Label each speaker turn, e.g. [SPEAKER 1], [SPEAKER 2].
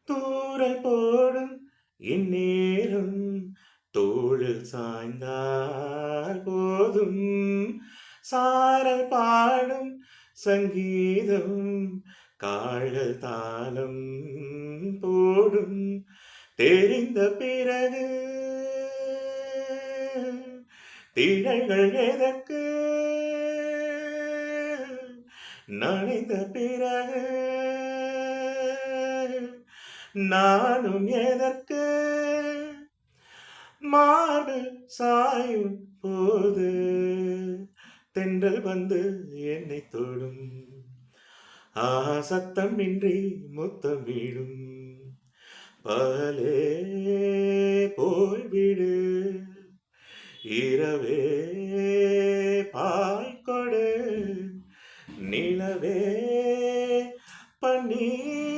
[SPEAKER 1] தூறல் போடும் இந்நேரம் தோளில் சாய்ந்தால் போதும் சாரல் பாடும் சங்கீதம் கால்கள் தாளம் போடும் தெரிந்த பிறகு திரைகள் எதற்கு நனைந்த பிறகு நானும் எதற்கு மாடு சாயும் போது தென்றல் வந்து என்னை தொடும் சத்தமின்றி முத்தமிடும் பகலே போய்விடு இரவே பாய்கொடு நிலவே பன்னீர்